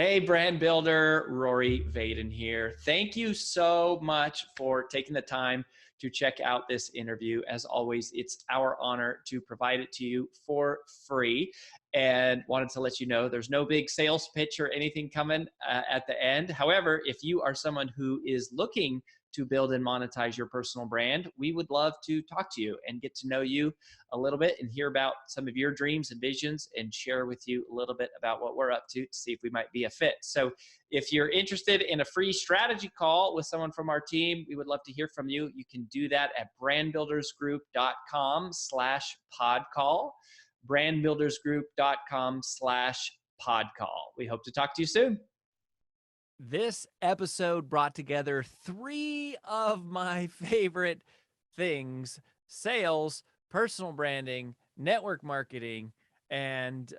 Hey, brand builder, Rory Higdon here. Thank you so much for taking the time to check out this interview. As always, it's our honor to provide it to you for free. And wanted to let you know there's no big sales pitch or anything coming at the end. However, if you are someone who is looking to build and monetize your personal brand, we would love to talk to you and get to know you a little bit and hear about some of your dreams and visions and share with you a little bit about what we're up to see if we might be a fit. So if you're interested in a free strategy call with someone from our team, we would love to hear from you. You can do that at brandbuildersgroup.com/podcall, brandbuildersgroup.com/podcall. We hope to talk to you soon. This episode brought together three of my favorite things: sales, personal branding, network marketing, and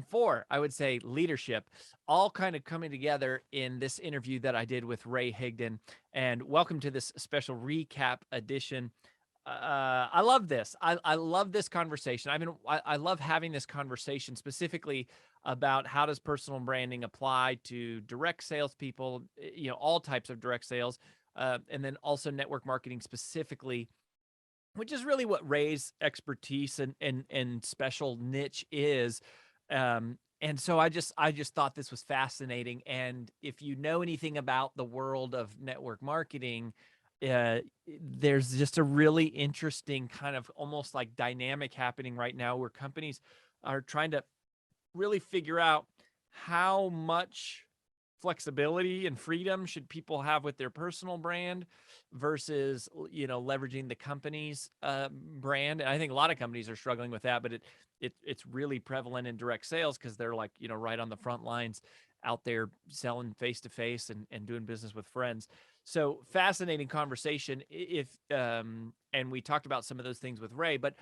four, I would say, leadership, all kind of coming together in this interview that I did with Roy Higdon. And welcome to this special recap edition. I love this. I love this conversation. I love having this conversation specifically about how does personal branding apply to direct salespeople, all types of direct sales, and then also network marketing specifically, which is really what Ray's expertise and special niche is. And so I just thought this was fascinating. And if you know anything about the world of network marketing, there's just a really interesting kind of almost like dynamic happening right now where companies are trying to really figure out how much flexibility and freedom should people have with their personal brand versus, leveraging the company's brand. And I think a lot of companies are struggling with that, but it's really prevalent in direct sales because they're like, right on the front lines out there selling face to face and doing business with friends. So fascinating conversation. And we talked about some of those things with Ray, but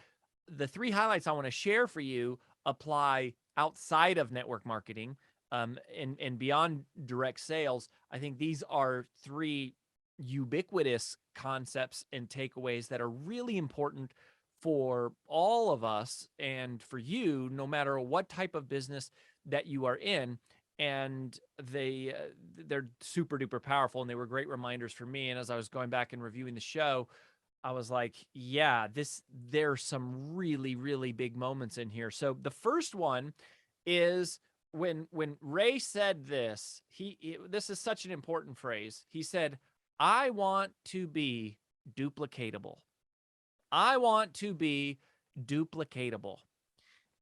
the three highlights I want to share for you apply outside of network marketing, and beyond direct sales. I think these are three ubiquitous concepts and takeaways that are really important for all of us and for you, no matter what type of business that you are in. And they're super duper powerful, and they were great reminders for me. And as I was going back and reviewing the show, I was like, yeah, there's some really, really big moments in here. So the first one is when Ray said this, this is such an important phrase. He said, I want to be duplicatable. I want to be duplicatable.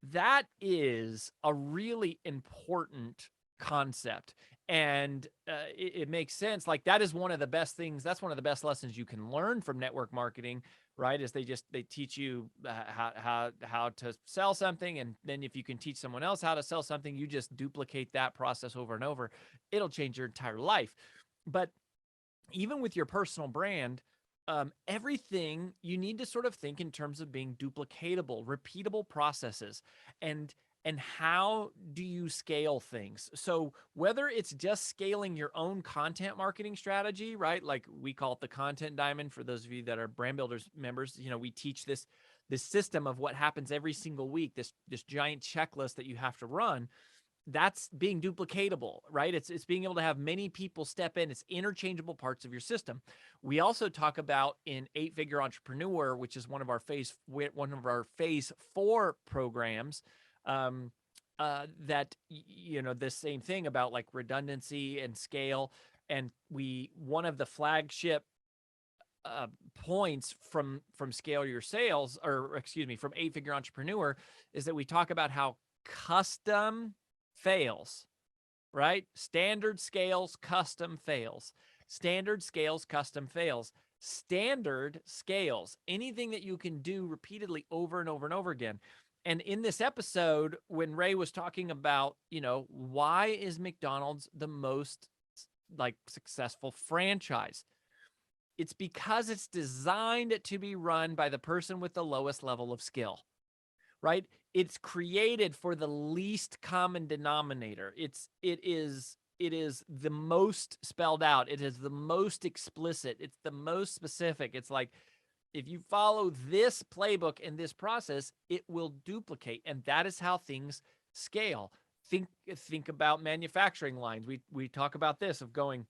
That is a really important concept. And it makes sense. Like, that is one of the best things. That's one of the best lessons you can learn from network marketing, right? Is they teach you how to sell something. And then if you can teach someone else how to sell something, you just duplicate that process over and over. It'll change your entire life. But even with your personal brand, everything you need to sort of think in terms of being duplicatable, repeatable processes. And how do you scale things? So whether it's just scaling your own content marketing strategy, right? Like we call it the content diamond for those of you that are brand builders members, we teach this system of what happens every single week, this giant checklist that you have to run. That's being duplicatable, right? It's being able to have many people step in. It's interchangeable parts of your system. We also talk about in 8-Figure Entrepreneur, which is one of our phase 4 programs, that the same thing about like redundancy and scale. And one of the flagship points from Scale Your Sales, or excuse me, from 8-Figure Entrepreneur, is that we talk about how custom fails, right? Standard scales, custom fails. Standard scales, custom fails. Standard scales, anything that you can do repeatedly over and over and over again. And in this episode, when Ray was talking about, why is McDonald's the most like successful franchise? It's because it's designed to be run by the person with the lowest level of skill, right? It's created for the least common denominator. It is the most spelled out. It is the most explicit. It's the most specific. It's like, if you follow this playbook and this process, it will duplicate. And that is how things scale. think about manufacturing lines. We talk about this of going,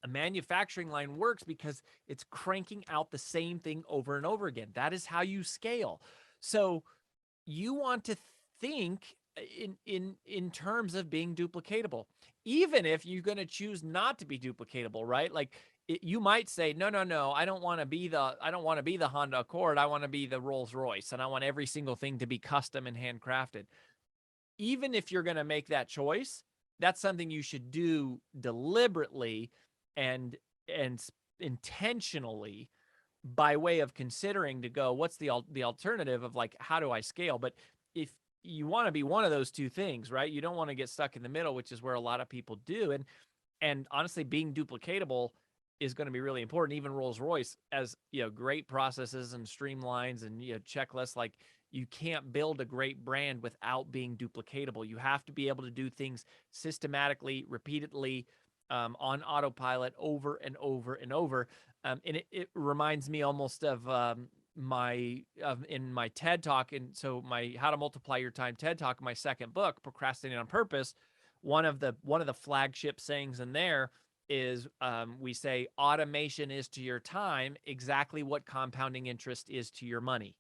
a manufacturing line works because it's cranking out the same thing over and over again. That is how you scale. So you want to think in terms of being duplicatable, even if you're going to choose not to be duplicatable, right? Like you might say, no, I don't want to be the Honda Accord. I want to be the Rolls Royce, and I want every single thing to be custom and handcrafted. Even if you're going to make that choice, that's something you should do deliberately and intentionally, by way of considering to go, what's the alternative of like, how do I scale? But if you want to be one of those two things, right? You don't want to get stuck in the middle, which is where a lot of people do. And honestly, being duplicatable is going to be really important. Even Rolls-Royce, as great processes and streamlines and checklists, like you can't build a great brand without being duplicatable. You have to be able to do things systematically, repeatedly, on autopilot over and over and over. And it reminds me almost of in my TED talk. And so my How to Multiply Your Time TED talk, my second book, Procrastinating on Purpose, one of the flagship sayings in there is we say automation is to your time exactly what compounding interest is to your money.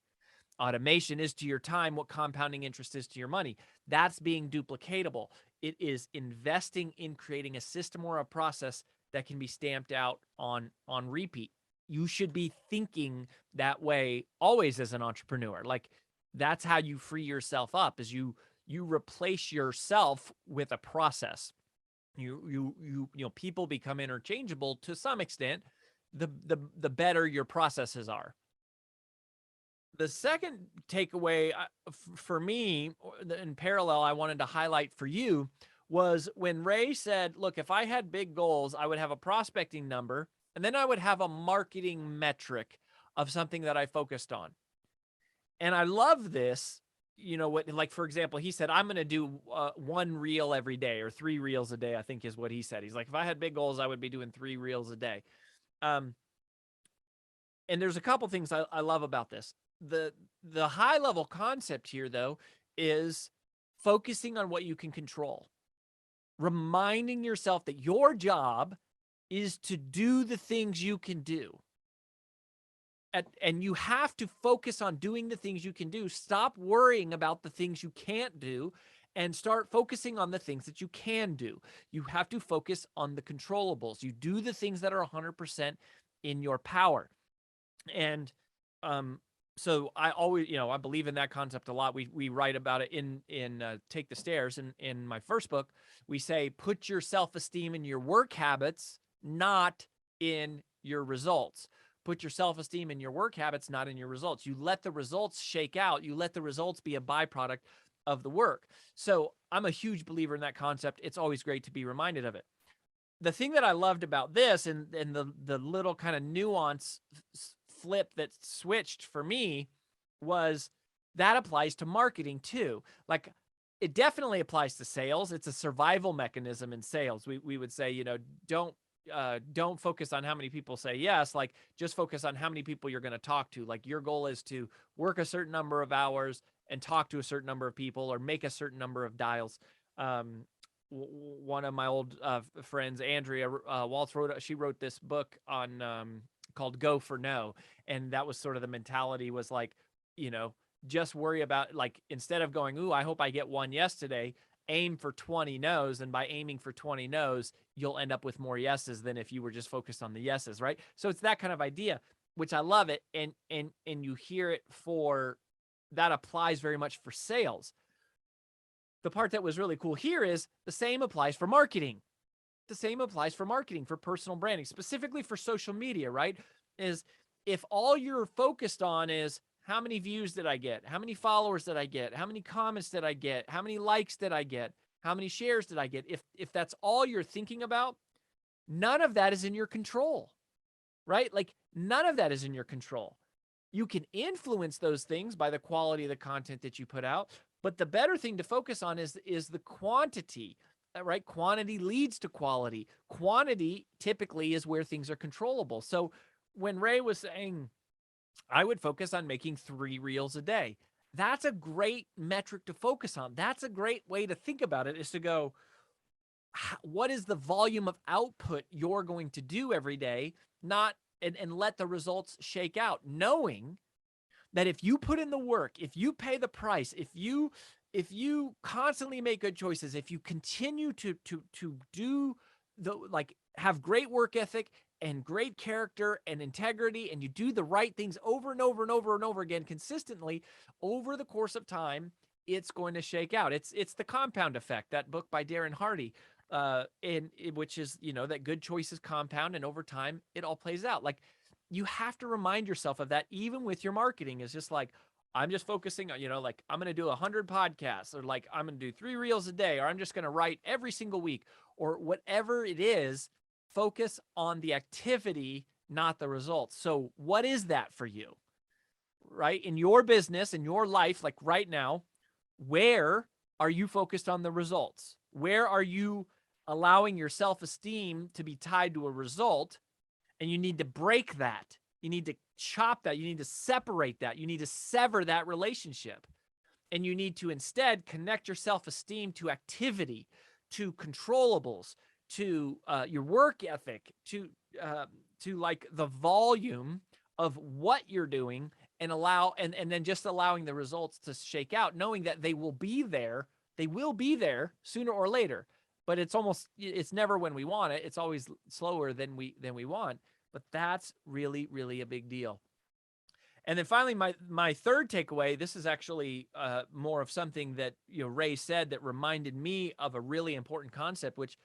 Automation is to your time what compounding interest is to your money. That's being duplicatable. It is investing in creating a system or a process that can be stamped out on repeat. You should be thinking that way always as an entrepreneur. Like that's how you free yourself up, is you replace yourself with a process. People become interchangeable to some extent, the better your processes are. The second takeaway for me, in parallel, I wanted to highlight for you, was when Ray said, look, if I had big goals, I would have a prospecting number, and then I would have a marketing metric of something that I focused on. And I love this. Like, for example, he said, I'm going to do 1 reel every day, or 3 reels a day, I think is what he said. He's like, if I had big goals, I would be doing 3 reels a day. And there's a couple things I love about this. The high level concept here, though, is focusing on what you can control, reminding yourself that your job is to do the things you can do. And you have to focus on doing the things you can do. Stop worrying about the things you can't do and start focusing on the things that you can do. You have to focus on the controllables. You do the things that are 100% in your power. And so I always, I believe in that concept a lot. We write about it in Take the Stairs. In my first book, we say, put your self-esteem in your work habits, not in your results. Put your self-esteem in your work habits, not in your results. You let the results shake out. You let the results be a byproduct of the work. So I'm a huge believer in that concept. It's always great to be reminded of it. The thing that I loved about this, and the little kind of nuance flip that switched for me, was that applies to marketing too. Like, it definitely applies to sales. It's a survival mechanism in sales. We would say, don't focus on how many people say yes. Like, just focus on how many people you're going to talk to. Like, your goal is to work a certain number of hours and talk to a certain number of people, or make a certain number of dials. One of my old friends, Andrea Waltz, she wrote this book on called Go for No. And that was sort of the mentality, was like, just worry about, like, instead of going, ooh, I hope I get 1 yes today, aim for 20 no's. And by aiming for 20 no's, you'll end up with more yeses than if you were just focused on the yeses, right? So it's that kind of idea, which I love it. And you hear it that applies very much for sales. The part that was really cool here is the same applies for marketing. The same applies for marketing, for personal branding, specifically for social media, right? Is if all you're focused on is how many views did I get? How many followers did I get? How many comments did I get? How many likes did I get? How many shares did I get? If that's all you're thinking about, none of that is in your control, right? Like, none of that is in your control. You can influence those things by the quality of the content that you put out, but the better thing to focus on is the quantity, right? Quantity leads to quality. Quantity typically is where things are controllable. So when Ray was saying, I would focus on making 3 reels a day, that's a great metric to focus on. That's a great way to think about it, is to go, what is the volume of output you're going to do every day, not and let the results shake out, knowing that if you put in the work, if you pay the price, if you constantly make good choices, if you continue to do have great work ethic and great character and integrity, and you do the right things over and over and over and over again consistently over the course of time, it's going to shake out. It's the compound effect, that book by Darren Hardy, which is, that good choices compound, and over time it all plays out. Like, you have to remind yourself of that, even with your marketing. Is just like, I'm just focusing on, like, I'm going to do 100 podcasts, or like, I'm going to do 3 reels a day, or I'm just going to write every single week, or whatever it is. Focus on the activity, not the results. So what is that for you, right? In your business, in your life, like right now, where are you focused on the results? Where are you allowing your self-esteem to be tied to a result? And you need to break that. You need to chop that. You need to separate that. You need to sever that relationship. And you need to instead connect your self-esteem to activity, to controllables, to your work ethic, to like the volume of what you're doing, and then just allowing the results to shake out, knowing that they will be there. They will be there sooner or later. But it's never when we want it. It's always slower than we want. But that's really, really a big deal. And then finally, my third takeaway, this is actually more of something that Ray said that reminded me of a really important concept, which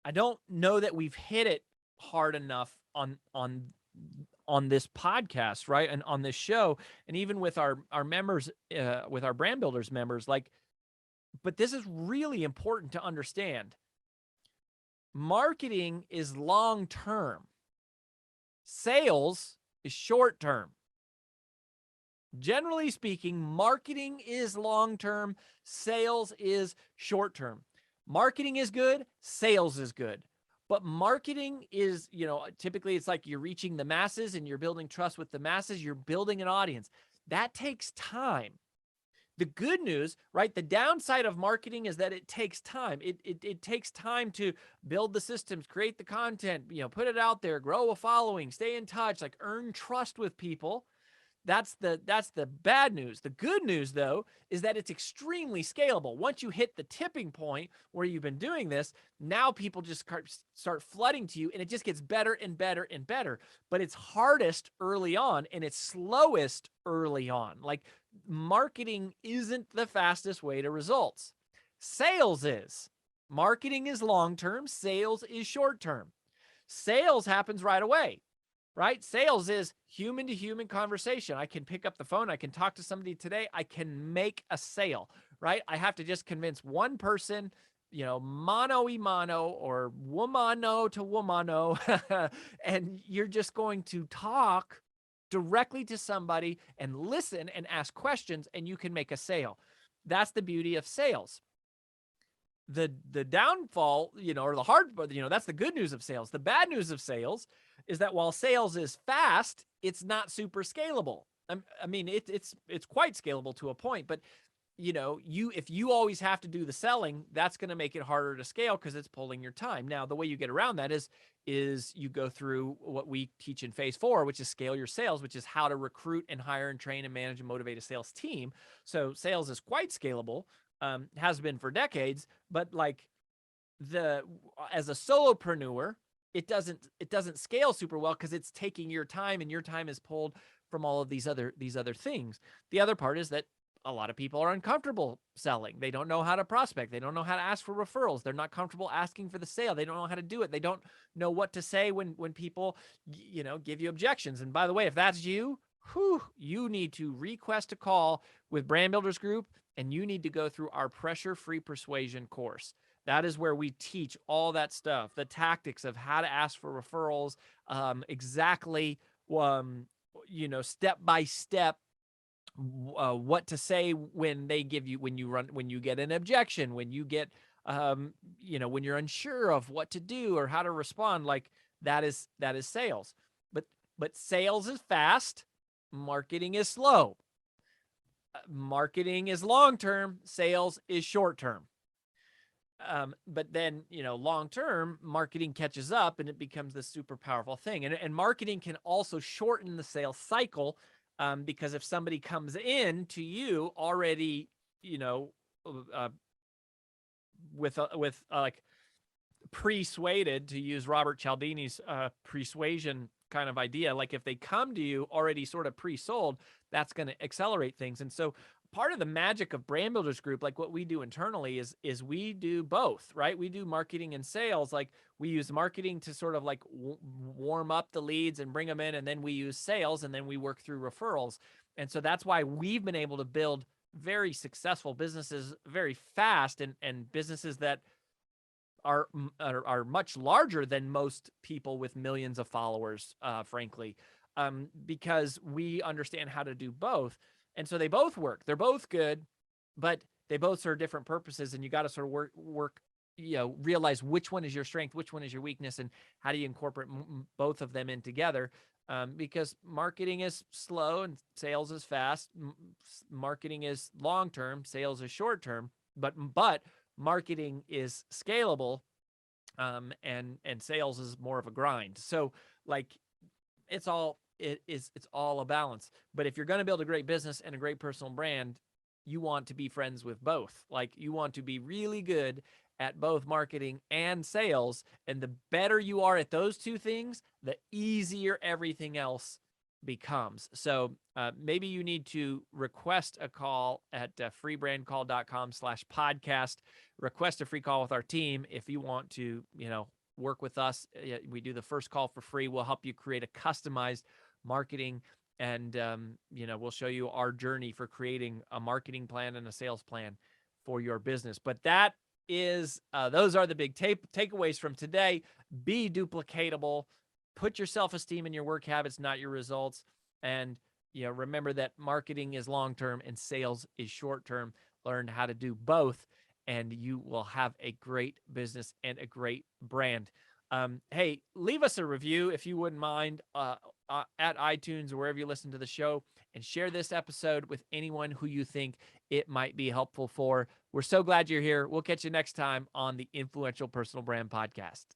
I don't know that we've hit it hard enough on this podcast, right? And on this show, and even with our members, with our Brand Builders members, but this is really important to understand. Marketing is long-term. Sales is short-term. Generally speaking, marketing is long-term, sales is short-term. Marketing is good, sales is good. But marketing is, typically it's like you're reaching the masses and you're building trust with the masses, you're building an audience. That takes time. The good news, right? The downside of marketing is that it takes time. It takes time to build the systems, create the content, put it out there, grow a following, stay in touch, like earn trust with people. That's the bad news. The good news, though, is that it's extremely scalable. Once you hit the tipping point where you've been doing this, now people just start flooding to you, and it just gets better and better and better. But it's hardest early on, and it's slowest early on. Like, marketing isn't the fastest way to results. Sales is. Marketing is long-term. Sales is short-term. Sales happens right away. Right? Sales is human to human conversation. I can pick up the phone. I can talk to somebody today. I can make a sale, right? I have to just convince one person, mano y mano or womano to womano. And you're just going to talk directly to somebody and listen and ask questions, and you can make a sale. That's the beauty of sales. The downfall, or the hard, that's the good news of sales. The bad news of sales is that while sales is fast, it's not super scalable. I mean, it's quite scalable to a point, but if you always have to do the selling, that's going to make it harder to scale because it's pulling your time. Now, the way you get around that is you go through what we teach in phase 4, which is scale your sales, which is how to recruit and hire and train and manage and motivate a sales team. So sales is quite scalable, has been for decades, but as a solopreneur, it doesn't scale super well because it's taking your time, and your time is pulled from all of these other things. The other part is that a lot of people are uncomfortable selling. They don't know how to prospect. They don't know how to ask for referrals. They're not comfortable asking for the sale. They don't know how to do it. They don't know what to say when people, give you objections. And by the way, if that's you, you need to request a call with Brand Builders Group, and you need to go through our Pressure-Free Persuasion course. That is where we teach all that stuff, the tactics of how to ask for referrals, exactly, step by step, what to say when they give you, when you get an objection, when you get, when you're unsure of what to do or how to respond. Like, that is sales. But sales is fast, marketing is slow. Marketing is long-term, sales is short-term. But then, long-term marketing catches up and it becomes this super powerful thing. And marketing can also shorten the sales cycle, because if somebody comes in to you already, uh, with like persuaded, to use Robert Cialdini's persuasion kind of idea, like if they come to you already sort of pre-sold, that's going to accelerate things. And so part of the magic of Brand Builders Group, like what we do internally, is we do both, right? We do marketing and sales. Like we use marketing to sort of like warm up the leads and bring them in, and then we use sales, and then we work through referrals. And so that's why we've been able to build very successful businesses very fast, and businesses that are much larger than most people with millions of followers, frankly, because we understand how to do both. And so they both work. They're both good, but they both serve different purposes. And you got to sort of work, realize which one is your strength, which one is your weakness, and how do you incorporate both of them in together. Because marketing is slow and sales is fast. Marketing is long-term, sales is short-term, but marketing is scalable, and sales is more of a grind. So like it's all a balance. But if you're going to build a great business and a great personal brand, you want to be friends with both. Like you want to be really good at both marketing and sales, and the better you are at those two things, the easier everything else becomes. So maybe you need to request a call at freebrandcall.com/podcast. Request a free call with our team if you want to, work with us. We do the first call for free. We'll help you create a customized marketing, and we'll show you our journey for creating a marketing plan and a sales plan for your business. But that is those are the big takeaways from today. Be duplicatable. Put your self-esteem in your work habits, not your results. And remember that marketing is long-term and sales is short-term. Learn how to do both, and you will have a great business and a great brand. Hey, leave us a review if you wouldn't mind, at iTunes or wherever you listen to the show, and share this episode with anyone who you think it might be helpful for. We're so glad you're here. We'll catch you next time on the Influential Personal Brand Podcast.